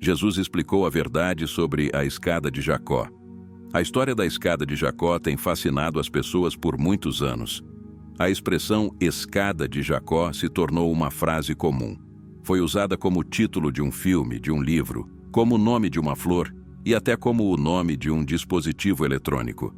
Jesus explicou a verdade sobre a escada de Jacó. A história da escada de Jacó tem fascinado as pessoas por muitos anos. A expressão escada de Jacó se tornou uma frase comum. Foi usada como título de um filme, de um livro, como o nome de uma flor e até como o nome de um dispositivo eletrônico.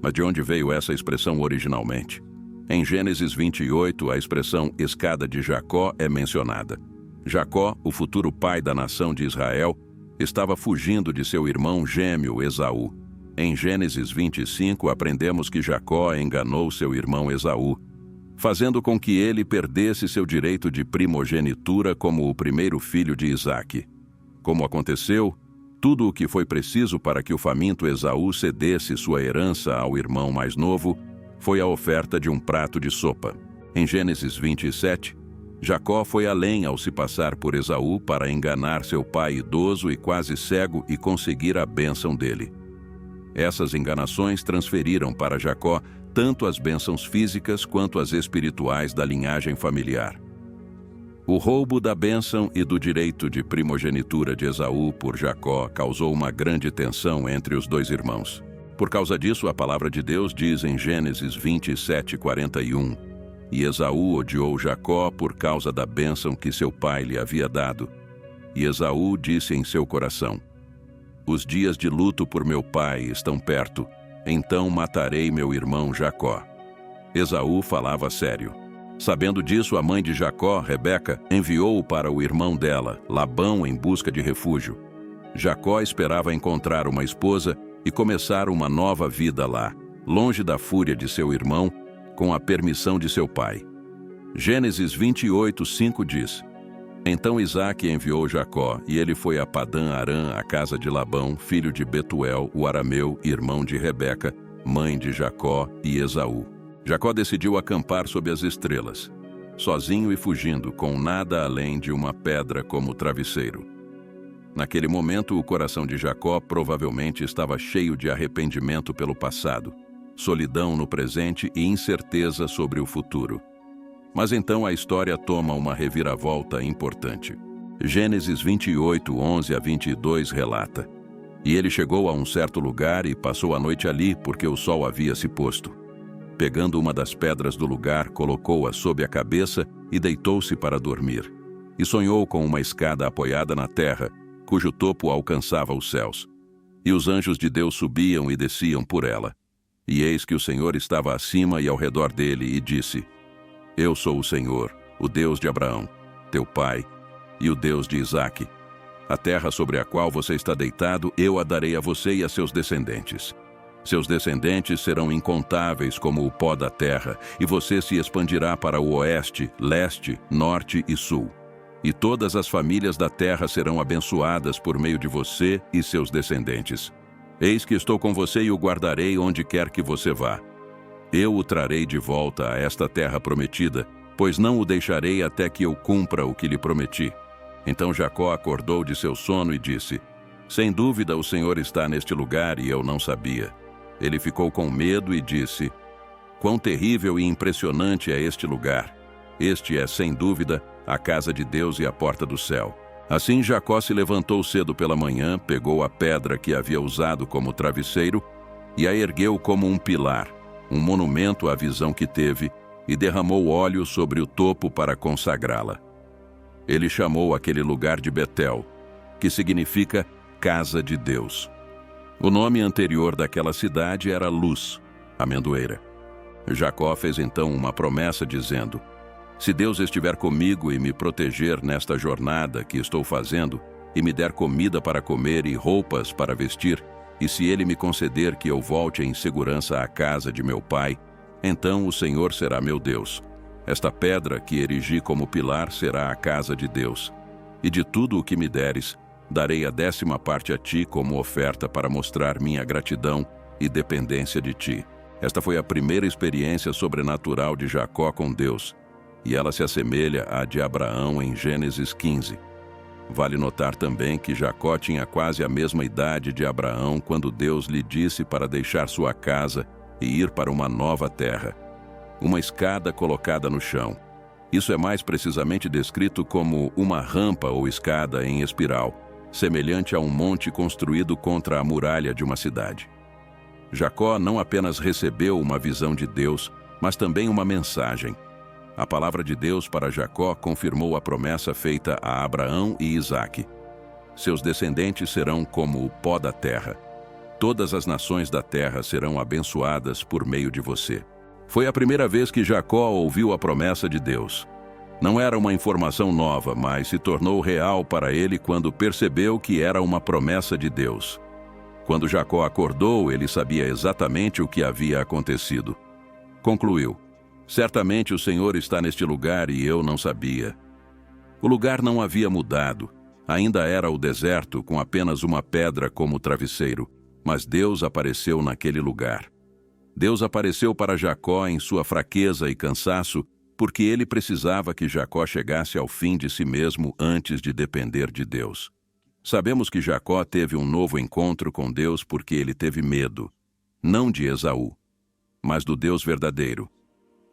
Mas de onde veio essa expressão originalmente? Em Gênesis 28, a expressão escada de Jacó é mencionada. Jacó, o futuro pai da nação de Israel, estava fugindo de seu irmão gêmeo Esaú. Em Gênesis 25, aprendemos que Jacó enganou seu irmão Esaú, fazendo com que ele perdesse seu direito de primogenitura como o primeiro filho de Isaque. Como aconteceu, tudo o que foi preciso para que o faminto Esaú cedesse sua herança ao irmão mais novo foi a oferta de um prato de sopa. Em Gênesis 27, Jacó foi além ao se passar por Esaú para enganar seu pai idoso e quase cego e conseguir a bênção dele. Essas enganações transferiram para Jacó tanto as bênçãos físicas quanto as espirituais da linhagem familiar. O roubo da bênção e do direito de primogenitura de Esaú por Jacó causou uma grande tensão entre os dois irmãos. Por causa disso, a palavra de Deus diz em Gênesis 27:41, e Esaú odiou Jacó por causa da bênção que seu pai lhe havia dado. E Esaú disse em seu coração: os dias de luto por meu pai estão perto, então matarei meu irmão Jacó. Esaú falava sério. Sabendo disso, a mãe de Jacó, Rebeca, enviou-o para o irmão dela, Labão, em busca de refúgio. Jacó esperava encontrar uma esposa e começar uma nova vida lá, longe da fúria de seu irmão, com a permissão de seu pai. Gênesis 28:5 diz: então Isaque enviou Jacó, e ele foi a Padã-Arã, à casa de Labão, filho de Betuel, o arameu, irmão de Rebeca, mãe de Jacó e Esaú. Jacó decidiu acampar sob as estrelas, sozinho e fugindo, com nada além de uma pedra como travesseiro. Naquele momento, o coração de Jacó provavelmente estava cheio de arrependimento pelo passado, solidão no presente e incerteza sobre o futuro. Mas então a história toma uma reviravolta importante. Gênesis 28:11-22 relata: e ele chegou a um certo lugar e passou a noite ali, porque o sol havia se posto. Pegando uma das pedras do lugar, colocou-a sob a cabeça e deitou-se para dormir. E sonhou com uma escada apoiada na terra, cujo topo alcançava os céus. E os anjos de Deus subiam e desciam por ela. E eis que o Senhor estava acima e ao redor dele, e disse: eu sou o Senhor, o Deus de Abraão, teu pai, e o Deus de Isaque. A terra sobre a qual você está deitado, eu a darei a você e a seus descendentes. Seus descendentes serão incontáveis como o pó da terra, e você se expandirá para o oeste, leste, norte e sul. E todas as famílias da terra serão abençoadas por meio de você e seus descendentes. Eis que estou com você e o guardarei onde quer que você vá. Eu o trarei de volta a esta terra prometida, pois não o deixarei até que eu cumpra o que lhe prometi. Então Jacó acordou de seu sono e disse: sem dúvida o Senhor está neste lugar e eu não sabia. Ele ficou com medo e disse: quão terrível e impressionante é este lugar. Este é, sem dúvida, a casa de Deus e a porta do céu. Assim Jacó se levantou cedo pela manhã, pegou a pedra que havia usado como travesseiro e a ergueu como um pilar, um monumento à visão que teve, e derramou óleo sobre o topo para consagrá-la. Ele chamou aquele lugar de Betel, que significa Casa de Deus. O nome anterior daquela cidade era Luz, amendoeira. Jacó fez então uma promessa dizendo: se Deus estiver comigo e me proteger nesta jornada que estou fazendo, e me der comida para comer e roupas para vestir, e se ele me conceder que eu volte em segurança à casa de meu pai, então o Senhor será meu Deus. Esta pedra que erigi como pilar será a casa de Deus. E de tudo o que me deres, darei a 10ª parte a ti como oferta para mostrar minha gratidão e dependência de ti. Esta foi a primeira experiência sobrenatural de Jacó com Deus, e ela se assemelha à de Abraão em Gênesis 15. Vale notar também que Jacó tinha quase a mesma idade de Abraão quando Deus lhe disse para deixar sua casa e ir para uma nova terra. Uma escada colocada no chão. Isso é mais precisamente descrito como uma rampa ou escada em espiral, semelhante a um monte construído contra a muralha de uma cidade. Jacó não apenas recebeu uma visão de Deus, mas também uma mensagem. A palavra de Deus para Jacó confirmou a promessa feita a Abraão e Isaque. Seus descendentes serão como o pó da terra. Todas as nações da terra serão abençoadas por meio de você. Foi a primeira vez que Jacó ouviu a promessa de Deus. Não era uma informação nova, mas se tornou real para ele quando percebeu que era uma promessa de Deus. Quando Jacó acordou, ele sabia exatamente o que havia acontecido. Concluiu: certamente o Senhor está neste lugar e eu não sabia. O lugar não havia mudado. Ainda era o deserto com apenas uma pedra como travesseiro, mas Deus apareceu naquele lugar. Deus apareceu para Jacó em sua fraqueza e cansaço, porque ele precisava que Jacó chegasse ao fim de si mesmo antes de depender de Deus. Sabemos que Jacó teve um novo encontro com Deus porque ele teve medo, não de Esaú, mas do Deus verdadeiro.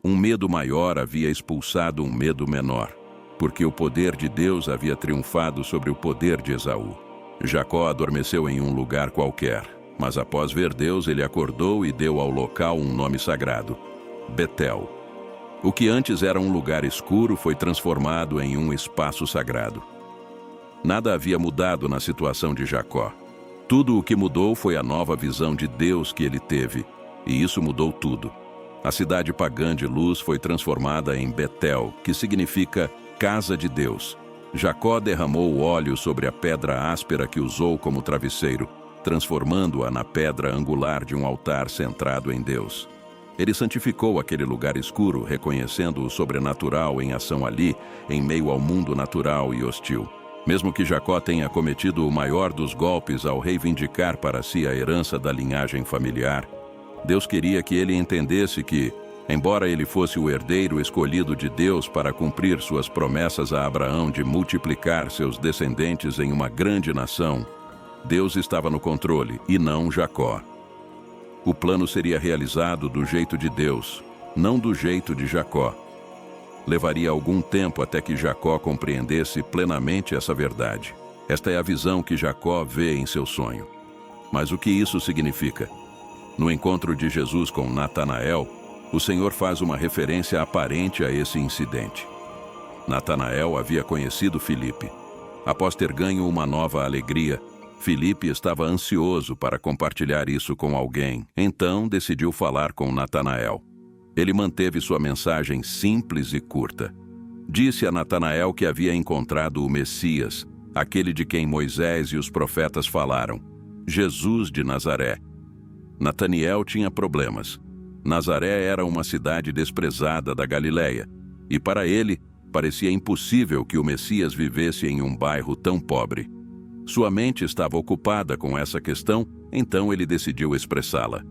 Um medo maior havia expulsado um medo menor, porque o poder de Deus havia triunfado sobre o poder de Esaú. Jacó adormeceu em um lugar qualquer, mas após ver Deus, ele acordou e deu ao local um nome sagrado: Betel. O que antes era um lugar escuro foi transformado em um espaço sagrado. Nada havia mudado na situação de Jacó. Tudo o que mudou foi a nova visão de Deus que ele teve, e isso mudou tudo. A cidade pagã de Luz foi transformada em Betel, que significa casa de Deus. Jacó derramou óleo sobre a pedra áspera que usou como travesseiro, transformando-a na pedra angular de um altar centrado em Deus. Ele santificou aquele lugar escuro, reconhecendo o sobrenatural em ação ali, em meio ao mundo natural e hostil. Mesmo que Jacó tenha cometido o maior dos golpes ao reivindicar para si a herança da linhagem familiar, Deus queria que ele entendesse que, embora ele fosse o herdeiro escolhido de Deus para cumprir suas promessas a Abraão de multiplicar seus descendentes em uma grande nação, Deus estava no controle e não Jacó. O plano seria realizado do jeito de Deus, não do jeito de Jacó. Levaria algum tempo até que Jacó compreendesse plenamente essa verdade. Esta é a visão que Jacó vê em seu sonho. Mas o que isso significa? No encontro de Jesus com Natanael, o Senhor faz uma referência aparente a esse incidente. Natanael havia conhecido Filipe. Após ter ganho uma nova alegria, Filipe estava ansioso para compartilhar isso com alguém, então decidiu falar com Natanael. Ele manteve sua mensagem simples e curta. Disse a Natanael que havia encontrado o Messias, aquele de quem Moisés e os profetas falaram, Jesus de Nazaré. Natanael tinha problemas. Nazaré era uma cidade desprezada da Galileia, e para ele, parecia impossível que o Messias vivesse em um bairro tão pobre. Sua mente estava ocupada com essa questão, então ele decidiu expressá-la.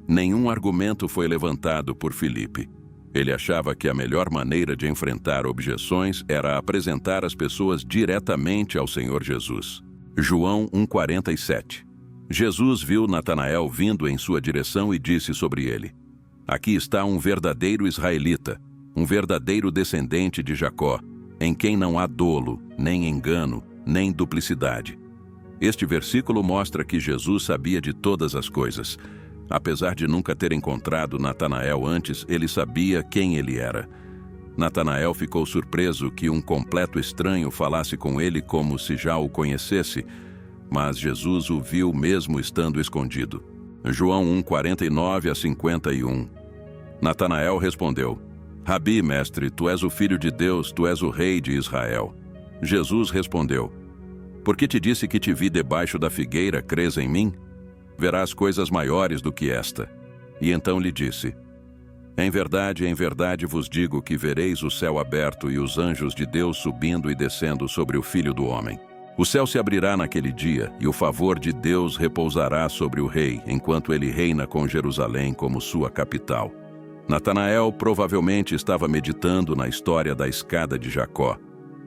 Nenhum argumento foi levantado por Filipe. Ele achava que a melhor maneira de enfrentar objeções era apresentar as pessoas diretamente ao Senhor Jesus. João 1,47. Jesus viu Natanael vindo em sua direção e disse sobre ele: aqui está um verdadeiro israelita, um verdadeiro descendente de Jacó, em quem não há dolo, nem engano, nem duplicidade. Este versículo mostra que Jesus sabia de todas as coisas. Apesar de nunca ter encontrado Natanael antes, ele sabia quem ele era. Natanael ficou surpreso que um completo estranho falasse com ele como se já o conhecesse, mas Jesus o viu mesmo estando escondido. João 1:49-51. Natanael respondeu: Rabi, mestre, tu és o filho de Deus, tu és o rei de Israel. Jesus respondeu: Porque te disse que te vi debaixo da figueira, crês em mim? Verás coisas maiores do que esta. E então lhe disse: em verdade vos digo que vereis o céu aberto e os anjos de Deus subindo e descendo sobre o Filho do Homem. O céu se abrirá naquele dia, e o favor de Deus repousará sobre o rei, enquanto ele reina com Jerusalém como sua capital. Natanael provavelmente estava meditando na história da escada de Jacó,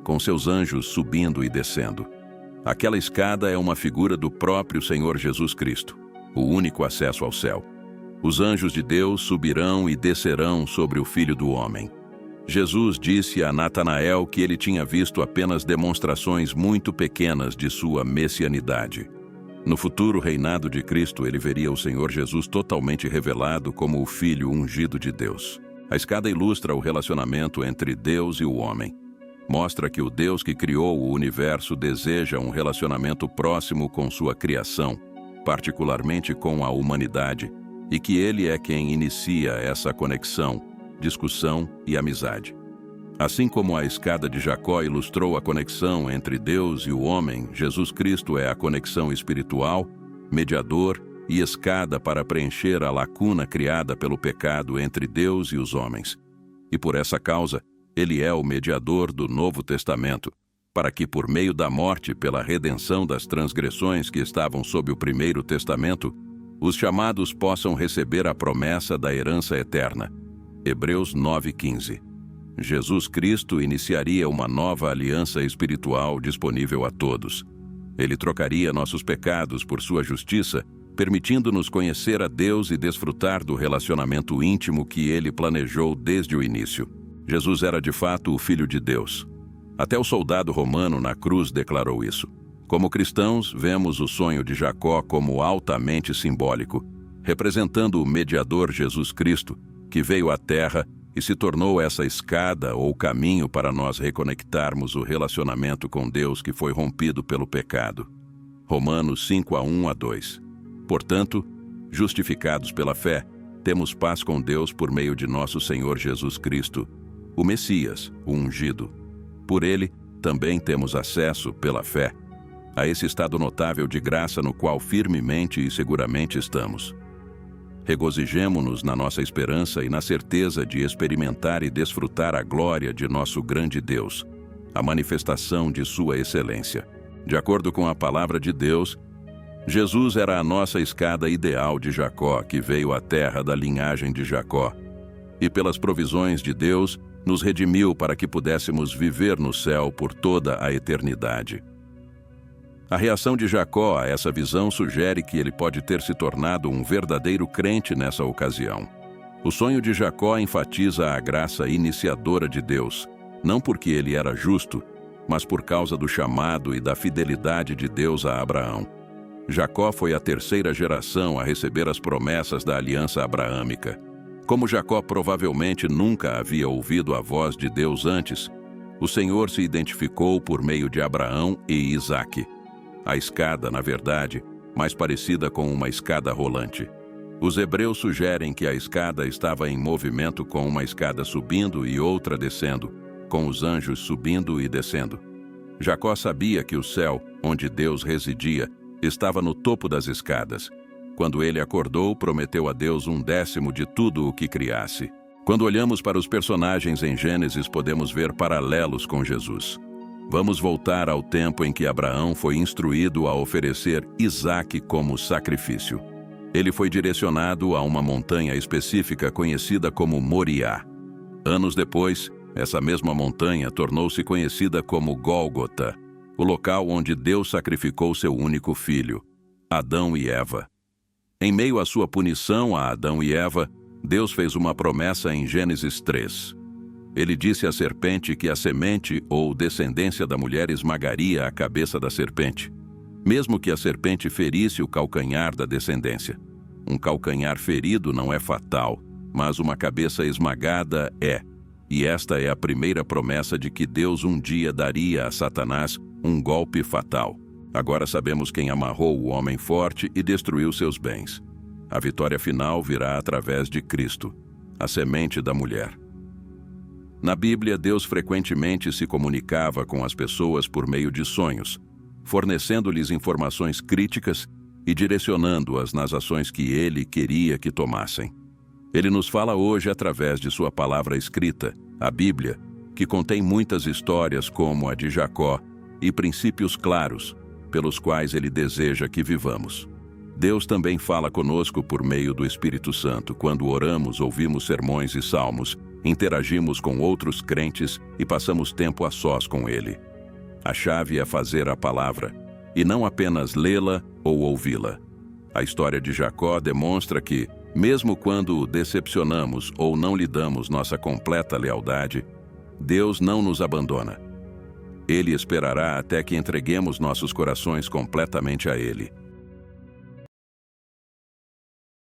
com seus anjos subindo e descendo. Aquela escada é uma figura do próprio Senhor Jesus Cristo, o único acesso ao céu. Os anjos de Deus subirão e descerão sobre o Filho do Homem. Jesus disse a Natanael que ele tinha visto apenas demonstrações muito pequenas de sua messianidade. No futuro reinado de Cristo, ele veria o Senhor Jesus totalmente revelado como o Filho ungido de Deus. A escada ilustra o relacionamento entre Deus e o homem. Mostra que o Deus que criou o universo deseja um relacionamento próximo com sua criação, particularmente com a humanidade, e que ele é quem inicia essa conexão, discussão e amizade. Assim como a escada de Jacó ilustrou a conexão entre Deus e o homem, Jesus Cristo é a conexão espiritual, mediador e escada para preencher a lacuna criada pelo pecado entre Deus e os homens. E por essa causa, ele é o mediador do Novo Testamento, para que por meio da morte pela redenção das transgressões que estavam sob o Primeiro Testamento, os chamados possam receber a promessa da herança eterna. Hebreus 9:15. Jesus Cristo iniciaria uma nova aliança espiritual disponível a todos. Ele trocaria nossos pecados por sua justiça, permitindo-nos conhecer a Deus e desfrutar do relacionamento íntimo que ele planejou desde o início. Jesus era de fato o Filho de Deus. Até o soldado romano na cruz declarou isso. Como cristãos, vemos o sonho de Jacó como altamente simbólico, representando o mediador Jesus Cristo, que veio à Terra e se tornou essa escada ou caminho para nós reconectarmos o relacionamento com Deus que foi rompido pelo pecado. Romanos 5:1-2. Portanto, justificados pela fé, temos paz com Deus por meio de nosso Senhor Jesus Cristo, o Messias, o ungido. Por ele, também temos acesso, pela fé, a esse estado notável de graça no qual firmemente e seguramente estamos. Regozijemo-nos na nossa esperança e na certeza de experimentar e desfrutar a glória de nosso grande Deus, a manifestação de sua excelência. De acordo com a palavra de Deus, Jesus era a nossa escada ideal de Jacó, que veio à terra da linhagem de Jacó, e pelas provisões de Deus, nos redimiu para que pudéssemos viver no céu por toda a eternidade. A reação de Jacó a essa visão sugere que ele pode ter se tornado um verdadeiro crente nessa ocasião. O sonho de Jacó enfatiza a graça iniciadora de Deus, não porque ele era justo, mas por causa do chamado e da fidelidade de Deus a Abraão. Jacó foi a terceira geração a receber as promessas da aliança abraâmica. Como Jacó provavelmente nunca havia ouvido a voz de Deus antes, o Senhor se identificou por meio de Abraão e Isaque. A escada, na verdade, mais parecida com uma escada rolante. Os hebreus sugerem que a escada estava em movimento com uma escada subindo e outra descendo, com os anjos subindo e descendo. Jacó sabia que o céu, onde Deus residia, estava no topo das escadas. Quando ele acordou, prometeu a Deus 1/10 de tudo o que criasse. Quando olhamos para os personagens em Gênesis, podemos ver paralelos com Jesus. Vamos voltar ao tempo em que Abraão foi instruído a oferecer Isaque como sacrifício. Ele foi direcionado a uma montanha específica conhecida como Moriá. Anos depois, essa mesma montanha tornou-se conhecida como Gólgota, o local onde Deus sacrificou seu único filho, Adão e Eva. Em meio à sua punição a Adão e Eva, Deus fez uma promessa em Gênesis 3. Ele disse à serpente que a semente ou descendência da mulher esmagaria a cabeça da serpente, mesmo que a serpente ferisse o calcanhar da descendência. Um calcanhar ferido não é fatal, mas uma cabeça esmagada é. E esta é a primeira promessa de que Deus um dia daria a Satanás um golpe fatal. Agora sabemos quem amarrou o homem forte e destruiu seus bens. A vitória final virá através de Cristo, a semente da mulher. Na Bíblia, Deus frequentemente se comunicava com as pessoas por meio de sonhos, fornecendo-lhes informações críticas e direcionando-as nas ações que Ele queria que tomassem. Ele nos fala hoje através de sua palavra escrita, a Bíblia, que contém muitas histórias como a de Jacó e princípios claros, pelos quais Ele deseja que vivamos. Deus também fala conosco por meio do Espírito Santo. Quando oramos, ouvimos sermões e salmos, interagimos com outros crentes e passamos tempo a sós com Ele. A chave é fazer a palavra, e não apenas lê-la ou ouvi-la. A história de Jacó demonstra que, Mesmo quando o decepcionamos ou não lhe damos nossa completa lealdade, Deus não nos abandona. Ele esperará até que entreguemos nossos corações completamente a Ele.